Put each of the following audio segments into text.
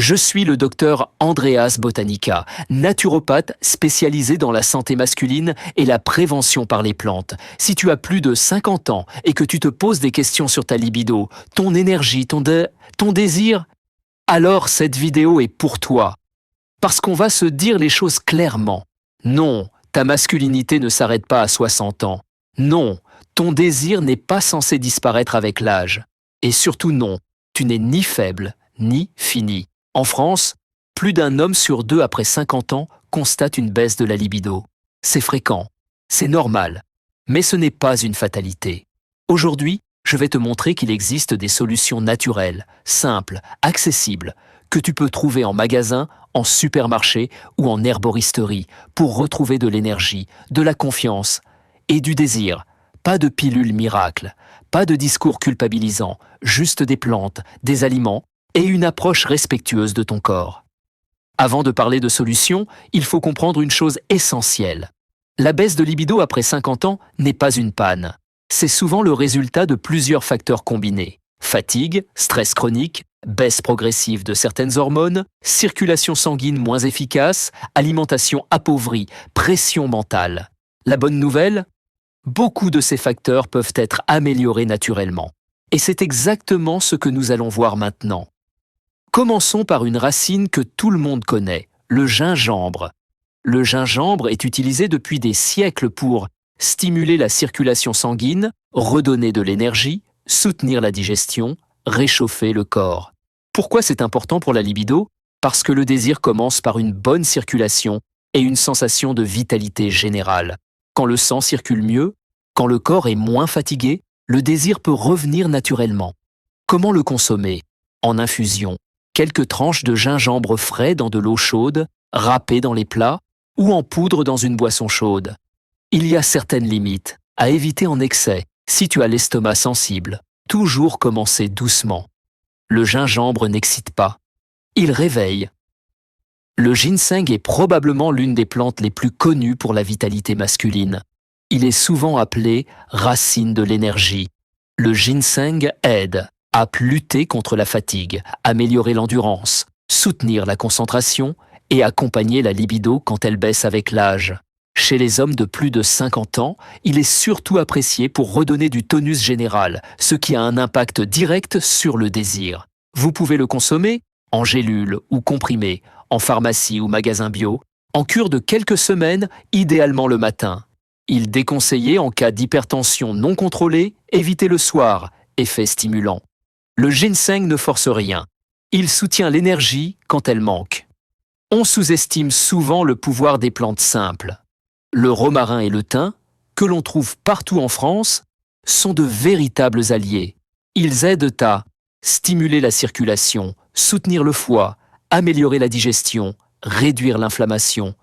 Je suis le docteur Andreas Botanica, naturopathe spécialisé dans la santé masculine et la prévention par les plantes. Si tu as plus de 50 ans et que tu te poses des questions sur ta libido, ton énergie, ton désir, alors cette vidéo est pour toi. Parce qu'on va se dire les choses clairement. Non, ta masculinité ne s'arrête pas à 60 ans. Non, ton désir n'est pas censé disparaître avec l'âge. Et surtout non, tu n'es ni faible, ni fini. En France, plus d'un homme sur deux après 50 ans constate une baisse de la libido. C'est fréquent, c'est normal, mais ce n'est pas une fatalité. Aujourd'hui, je vais te montrer qu'il existe des solutions naturelles, simples, accessibles, que tu peux trouver en magasin, en supermarché ou en herboristerie pour retrouver de l'énergie, de la confiance et du désir. Pas de pilules miracles, pas de discours culpabilisants, juste des plantes, des aliments et une approche respectueuse de ton corps. Avant de parler de solutions, il faut comprendre une chose essentielle. La baisse de libido après 50 ans n'est pas une panne. C'est souvent le résultat de plusieurs facteurs combinés. Fatigue, stress chronique, baisse progressive de certaines hormones, circulation sanguine moins efficace, alimentation appauvrie, pression mentale. La bonne nouvelle ? Beaucoup de ces facteurs peuvent être améliorés naturellement. Et c'est exactement ce que nous allons voir maintenant. Commençons par une racine que tout le monde connaît, le gingembre. Le gingembre est utilisé depuis des siècles pour stimuler la circulation sanguine, redonner de l'énergie, soutenir la digestion, réchauffer le corps. Pourquoi c'est important pour la libido ? Parce que le désir commence par une bonne circulation et une sensation de vitalité générale. Quand le sang circule mieux, quand le corps est moins fatigué, le désir peut revenir naturellement. Comment le consommer ? En infusion. Quelques tranches de gingembre frais dans de l'eau chaude, râpées dans les plats, ou en poudre dans une boisson chaude. Il y a certaines limites, à éviter en excès, si tu as l'estomac sensible. Toujours commencer doucement. Le gingembre n'excite pas. Il réveille. Le ginseng est probablement l'une des plantes les plus connues pour la vitalité masculine. Il est souvent appelé racine de l'énergie. Le ginseng aide à lutter contre la fatigue, améliorer l'endurance, soutenir la concentration et accompagner la libido quand elle baisse avec l'âge. Chez les hommes de plus de 50 ans, il est surtout apprécié pour redonner du tonus général, ce qui a un impact direct sur le désir. Vous pouvez le consommer en gélule ou comprimé, en pharmacie ou magasin bio, en cure de quelques semaines, idéalement le matin. Il est déconseillé en cas d'hypertension non contrôlée, évitez le soir, effet stimulant. Le ginseng ne force rien. Il soutient l'énergie quand elle manque. On sous-estime souvent le pouvoir des plantes simples. Le romarin et le thym, que l'on trouve partout en France, sont de véritables alliés. Ils aident à stimuler la circulation, soutenir le foie, améliorer la digestion, réduire l'inflammation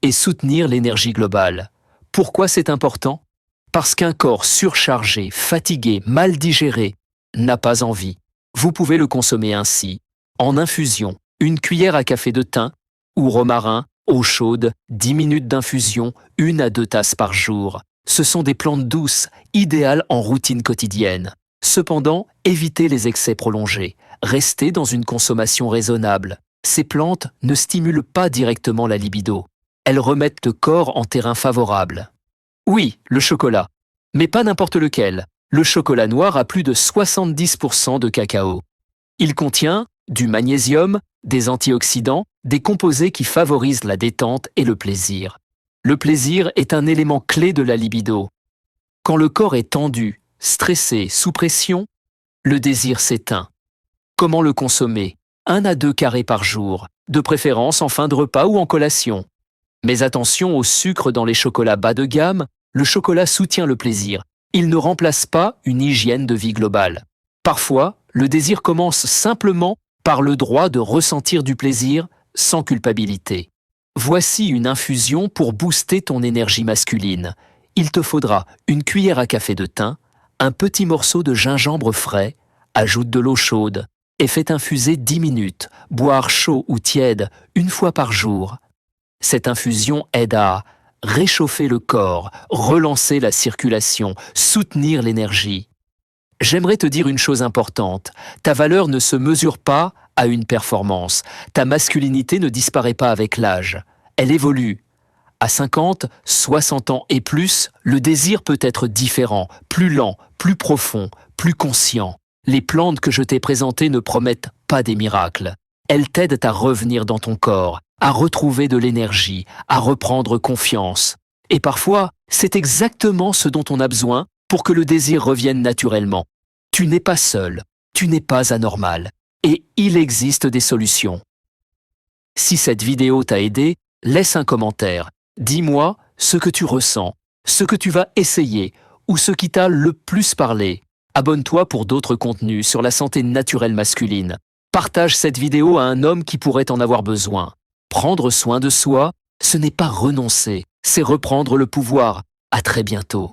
et soutenir l'énergie globale. Pourquoi c'est important ? Parce qu'un corps surchargé, fatigué, mal digéré n'a pas envie. Vous pouvez le consommer ainsi, en infusion, une cuillère à café de thym ou romarin, eau chaude, 10 minutes d'infusion, 1 à 2 tasses par jour. Ce sont des plantes douces, idéales en routine quotidienne. Cependant, évitez les excès prolongés. Restez dans une consommation raisonnable. Ces plantes ne stimulent pas directement la libido. Elles remettent le corps en terrain favorable. Oui, le chocolat, mais pas n'importe lequel. Le chocolat noir a plus de 70% de cacao. Il contient du magnésium, des antioxydants, des composés qui favorisent la détente et le plaisir. Le plaisir est un élément clé de la libido. Quand le corps est tendu, stressé, sous pression, le désir s'éteint. Comment le consommer ? 1 à 2 carrés par jour, de préférence en fin de repas ou en collation. Mais attention au sucre dans les chocolats bas de gamme, le chocolat soutient le plaisir. Il ne remplace pas une hygiène de vie globale. Parfois, le désir commence simplement par le droit de ressentir du plaisir sans culpabilité. Voici une infusion pour booster ton énergie masculine. Il te faudra une cuillère à café de thym, un petit morceau de gingembre frais, ajoute de l'eau chaude et fais infuser 10 minutes, boire chaud ou tiède 1 fois par jour. Cette infusion aide à réchauffer le corps, relancer la circulation, soutenir l'énergie. J'aimerais te dire une chose importante. Ta valeur ne se mesure pas à une performance. Ta masculinité ne disparaît pas avec l'âge. Elle évolue. À 50, 60 ans et plus, le désir peut être différent, plus lent, plus profond, plus conscient. Les plantes que je t'ai présentées ne promettent pas des miracles. Elles t'aident à revenir dans ton corps, à retrouver de l'énergie, à reprendre confiance. Et parfois, c'est exactement ce dont on a besoin pour que le désir revienne naturellement. Tu n'es pas seul, tu n'es pas anormal, et il existe des solutions. Si cette vidéo t'a aidé, laisse un commentaire. Dis-moi ce que tu ressens, ce que tu vas essayer ou ce qui t'a le plus parlé. Abonne-toi pour d'autres contenus sur la santé naturelle masculine. Partage cette vidéo à un homme qui pourrait en avoir besoin. Prendre soin de soi, ce n'est pas renoncer, c'est reprendre le pouvoir. À très bientôt.